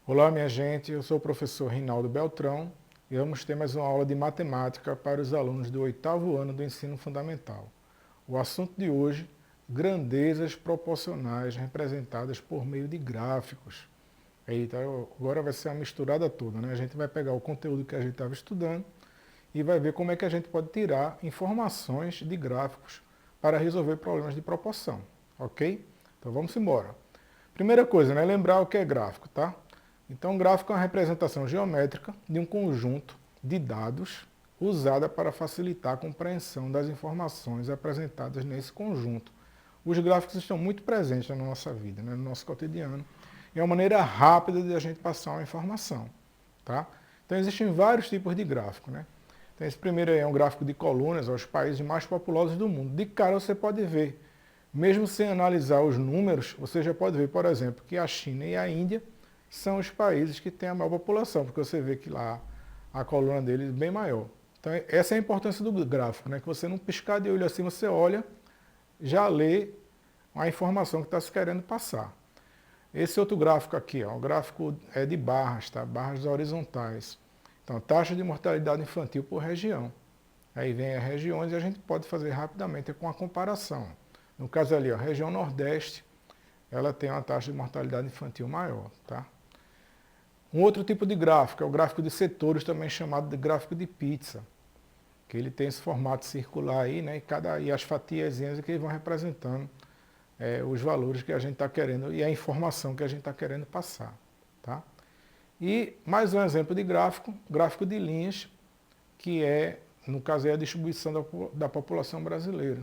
Olá, minha gente, eu sou o professor Rinaldo Beltrão e vamos ter mais uma aula de matemática para os alunos do 8º ano do ensino fundamental. O assunto de hoje, grandezas proporcionais representadas por meio de gráficos. Eita, agora vai ser uma misturada toda, né? A gente vai pegar o conteúdo que a gente estava estudando e vai ver como é que a gente pode tirar informações de gráficos para resolver problemas de proporção, ok? Então vamos embora. Primeira coisa, né? Lembrar o que é gráfico, tá? Então, um gráfico é uma representação geométrica de um conjunto de dados usada para facilitar a compreensão das informações apresentadas nesse conjunto. Os gráficos estão muito presentes na nossa vida, né, no nosso cotidiano, e é uma maneira rápida de a gente passar uma informação. Tá? Então, existem vários tipos de gráfico. Né? Então, esse primeiro aí é um gráfico de colunas aos países mais populosos do mundo. De cara, você pode ver, mesmo sem analisar os números, você já pode ver, por exemplo, que a China e a Índia são os países que têm a maior população, porque você vê que lá a coluna deles é bem maior. Então, essa é a importância do gráfico, né? Que você não piscar de olho assim, você olha, já lê a informação que está se querendo passar. Esse outro gráfico aqui, ó, o gráfico é de barras, tá? Barras horizontais. Então, taxa de mortalidade infantil por região. Aí vem as regiões e a gente pode fazer rapidamente com a comparação. No caso ali, ó, a região Nordeste, ela tem uma taxa de mortalidade infantil maior, tá? Um outro tipo de gráfico é o gráfico de setores, também chamado de gráfico de pizza, que ele tem esse formato circular aí, né? E as fatiazinhas que vão representando os valores que a gente está querendo e a informação que a gente está querendo passar. Tá? E mais um exemplo de gráfico, gráfico de linhas, que é, no caso, é a distribuição da população brasileira,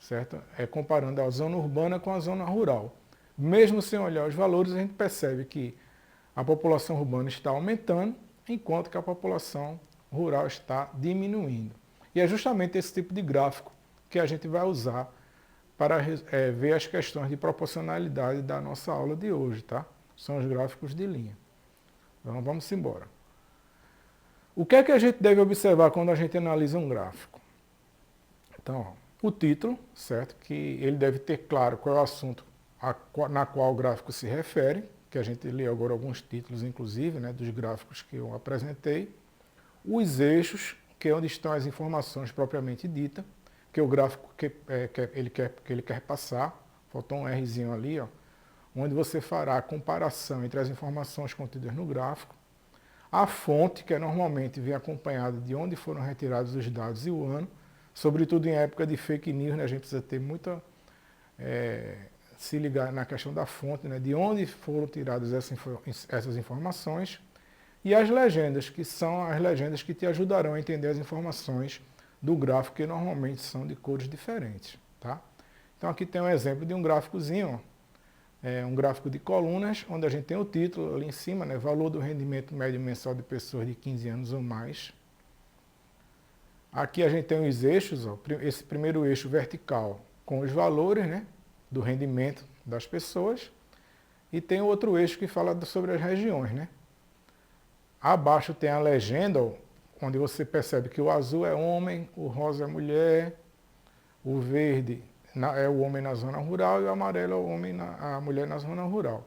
certo? É comparando a zona urbana com a zona rural. Mesmo sem olhar os valores, a gente percebe que a população urbana está aumentando, enquanto que a população rural está diminuindo. E é justamente esse tipo de gráfico que a gente vai usar para ver as questões de proporcionalidade da nossa aula de hoje, tá? São os gráficos de linha. Então vamos embora. O que é que a gente deve observar quando a gente analisa um gráfico? Então, ó, o título, certo? Que ele deve ter claro qual é o assunto na qual o gráfico se refere, que a gente lê agora alguns títulos, inclusive, né, dos gráficos que eu apresentei. Os eixos, que é onde estão as informações propriamente ditas, que é o gráfico que ele quer passar, faltou um Rzinho ali, ó, onde você fará a comparação entre as informações contidas no gráfico. A fonte, que normalmente vem acompanhada de onde foram retirados os dados e o ano, sobretudo em época de fake news, né, a gente precisa ter muita... se ligar na questão da fonte, né, de onde foram tiradas essas informações, e as legendas, que são as legendas que te ajudarão a entender as informações do gráfico, que normalmente são de cores diferentes. Tá? Então aqui tem um exemplo de um gráficozinho, um gráfico de colunas, onde a gente tem o título ali em cima, né, valor do rendimento médio mensal de pessoas de 15 anos ou mais. Aqui a gente tem os eixos, ó, esse primeiro eixo vertical com os valores, né, do rendimento das pessoas, e tem o outro eixo que fala sobre as regiões. Né? Abaixo tem a legenda, ó, onde você percebe que o azul é homem, o rosa é mulher, o verde é o homem na zona rural e o amarelo é a mulher na zona rural.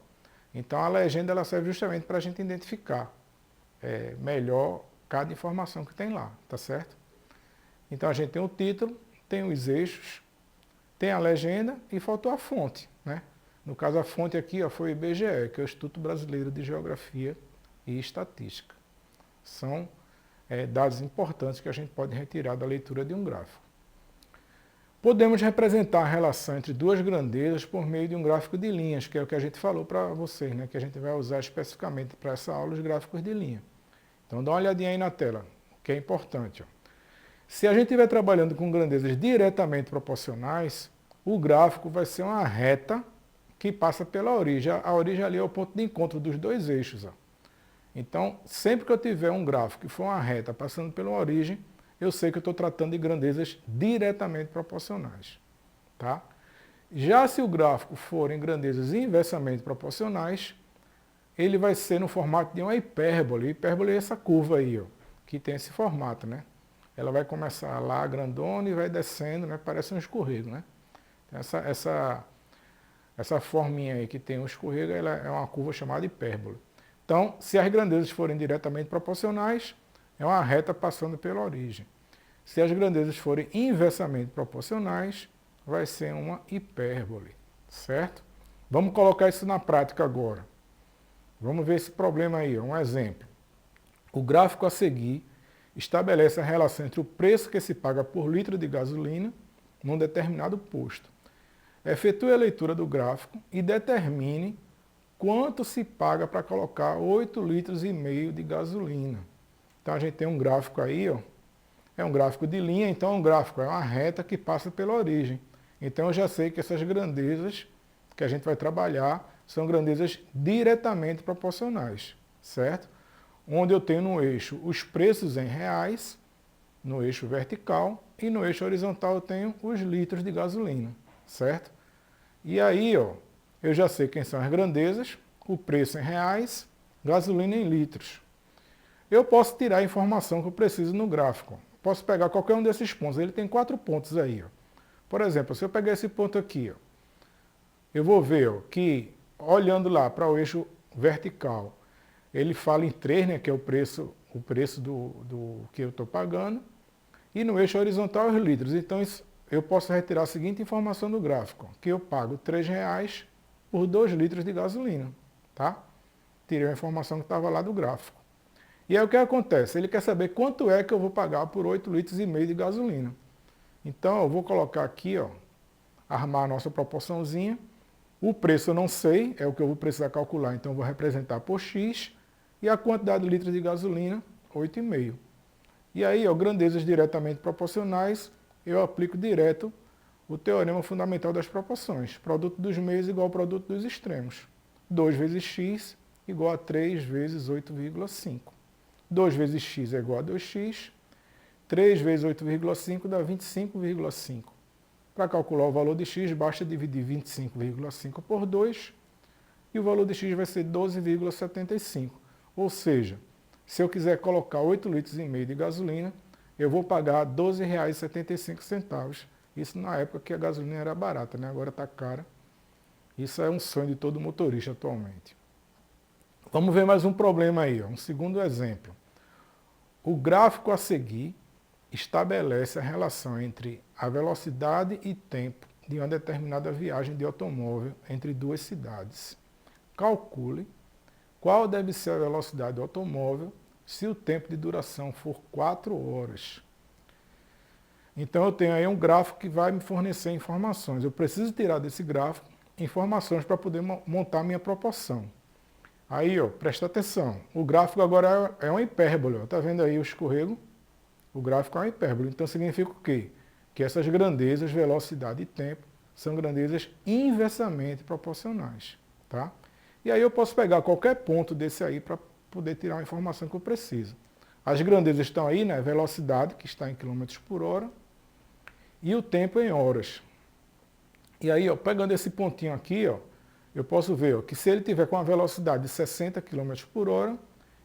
Então a legenda ela serve justamente para a gente identificar melhor cada informação que tem lá, tá certo? Então a gente tem o título, tem os eixos, tem a legenda e faltou a fonte. Né? No caso a fonte aqui ó, foi o IBGE, que é o Instituto Brasileiro de Geografia e Estatística. São dados importantes que a gente pode retirar da leitura de um gráfico. Podemos representar a relação entre duas grandezas por meio de um gráfico de linhas, que é o que a gente falou para vocês, né? Que a gente vai usar especificamente para essa aula os gráficos de linha. Então dá uma olhadinha aí na tela, que é importante. Ó. Se a gente estiver trabalhando com grandezas diretamente proporcionais, o gráfico vai ser uma reta que passa pela origem. A origem ali é o ponto de encontro dos dois eixos. Ó. Então, sempre que eu tiver um gráfico que for uma reta passando pela origem, eu sei que eu estou tratando de grandezas diretamente proporcionais. Tá? Já se o gráfico for em grandezas inversamente proporcionais, ele vai ser no formato de uma hipérbole. Hipérbole é essa curva aí, ó, que tem esse formato. Né? Ela vai começar lá grandona e vai descendo, né? Parece um escorrego. Né? Essa forminha aí que tem um escorrego, ela é uma curva chamada hipérbole. Então, se as grandezas forem diretamente proporcionais, é uma reta passando pela origem. Se as grandezas forem inversamente proporcionais, vai ser uma hipérbole, certo? Vamos colocar isso na prática agora. Vamos ver esse problema aí, um exemplo. O gráfico a seguir estabelece a relação entre o preço que se paga por litro de gasolina num determinado posto. Efetue a leitura do gráfico e determine quanto se paga para colocar 8,5 litros de gasolina. Então a gente tem um gráfico aí, ó, é um gráfico de linha, então um gráfico é uma reta que passa pela origem. Então eu já sei que essas grandezas que a gente vai trabalhar são grandezas diretamente proporcionais, certo? Onde eu tenho no eixo os preços em reais, no eixo vertical, e no eixo horizontal eu tenho os litros de gasolina, certo? E aí, ó, eu já sei quem são as grandezas, o preço em reais, gasolina em litros. Eu posso tirar a informação que eu preciso no gráfico. Posso pegar qualquer um desses pontos, ele tem 4 pontos aí, ó. Por exemplo, se eu pegar esse ponto aqui, ó, eu vou ver, ó, que olhando lá para o eixo vertical, ele fala em 3, né, que é o preço do que eu estou pagando, e no eixo horizontal os litros. Então eu posso retirar a seguinte informação do gráfico, que eu pago R$3 por 2 litros de gasolina, tá? Tirei a informação que estava lá do gráfico. E aí o que acontece? Ele quer saber quanto é que eu vou pagar por 8,5 litros de gasolina. Então eu vou colocar aqui, ó, armar a nossa proporçãozinha. O preço eu não sei, é o que eu vou precisar calcular, então eu vou representar por X. E a quantidade de litros de gasolina, 8,5. E aí, ó, grandezas diretamente proporcionais, eu aplico direto o teorema fundamental das proporções. Produto dos meios igual ao produto dos extremos. 2 vezes x igual a 3 vezes 8,5. 2 vezes x é igual a 2x. 3 vezes 8,5 dá 25,5. Para calcular o valor de x, basta dividir 25,5 por 2. E o valor de x vai ser 12,75. Ou seja, se eu quiser colocar 8,5 litros de gasolina, eu vou pagar R$ 12,75. Isso na época que a gasolina era barata, né? Agora está cara. Isso é um sonho de todo motorista atualmente. Vamos ver mais um problema aí, ó, um segundo exemplo. O gráfico a seguir estabelece a relação entre a velocidade e tempo de uma determinada viagem de automóvel entre duas cidades. Calcule qual deve ser a velocidade do automóvel se o tempo de duração for 4 horas. Então eu tenho aí um gráfico que vai me fornecer informações. Eu preciso tirar desse gráfico informações para poder montar minha proporção. Aí, ó, presta atenção. O gráfico agora é uma hipérbole. Está vendo aí o escorrego? O gráfico é uma hipérbole. Então significa o quê? Que essas grandezas, velocidade e tempo, são grandezas inversamente proporcionais. Tá? E aí eu posso pegar qualquer ponto desse aí para poder tirar a informação que eu preciso. As grandezas estão aí, né? Velocidade, que está em km por hora, e o tempo em horas. E aí, ó, pegando esse pontinho aqui, ó, eu posso ver, ó, que se ele tiver com uma velocidade de 60 km por hora,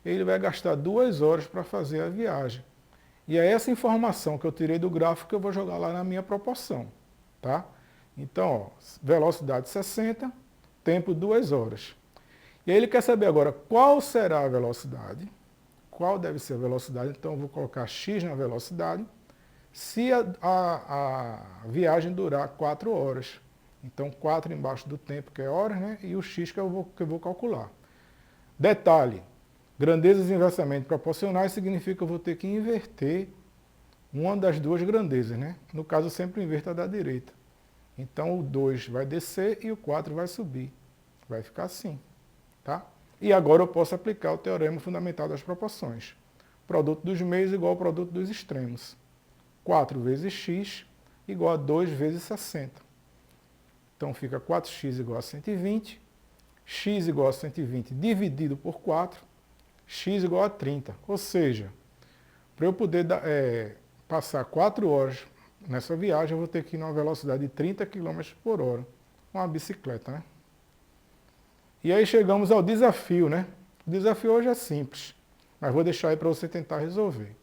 ele vai gastar 2 horas para fazer a viagem. E é essa informação que eu tirei do gráfico que eu vou jogar lá na minha proporção. Tá? Então, ó, velocidade 60, tempo 2 horas. E aí ele quer saber agora qual será a velocidade, qual deve ser a velocidade, então eu vou colocar x na velocidade, se a viagem durar 4 horas. Então 4 embaixo do tempo, que é horas, né? E o x que eu vou calcular. Detalhe, grandezas inversamente proporcionais significa que eu vou ter que inverter uma das duas grandezas, né? No caso, eu sempre inverto a da direita. Então o 2 vai descer e o 4 vai subir. Vai ficar assim. Tá? E agora eu posso aplicar o teorema fundamental das proporções. Produto dos meios igual ao produto dos extremos. 4 vezes x igual a 2 vezes 60. Então fica 4x igual a 120. X igual a 120 dividido por 4. X igual a 30. Ou seja, para eu poder passar 4 horas nessa viagem, eu vou ter que ir numa velocidade de 30 km por hora. Uma bicicleta, né? E aí chegamos ao desafio, né? O desafio hoje é simples, mas vou deixar aí para você tentar resolver.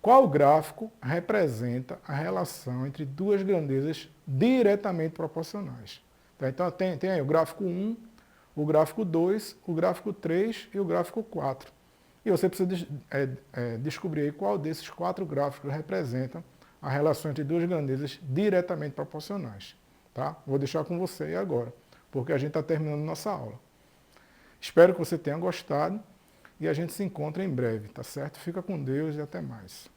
Qual gráfico representa a relação entre duas grandezas diretamente proporcionais? Tá? Então tem aí o gráfico 1, o gráfico 2, o gráfico 3 e o gráfico 4. E você precisa descobrir aí qual desses 4 gráficos representam a relação entre duas grandezas diretamente proporcionais. Tá? Vou deixar com você aí agora, porque a gente está terminando nossa aula. Espero que você tenha gostado e a gente se encontra em breve, tá certo? Fica com Deus e até mais.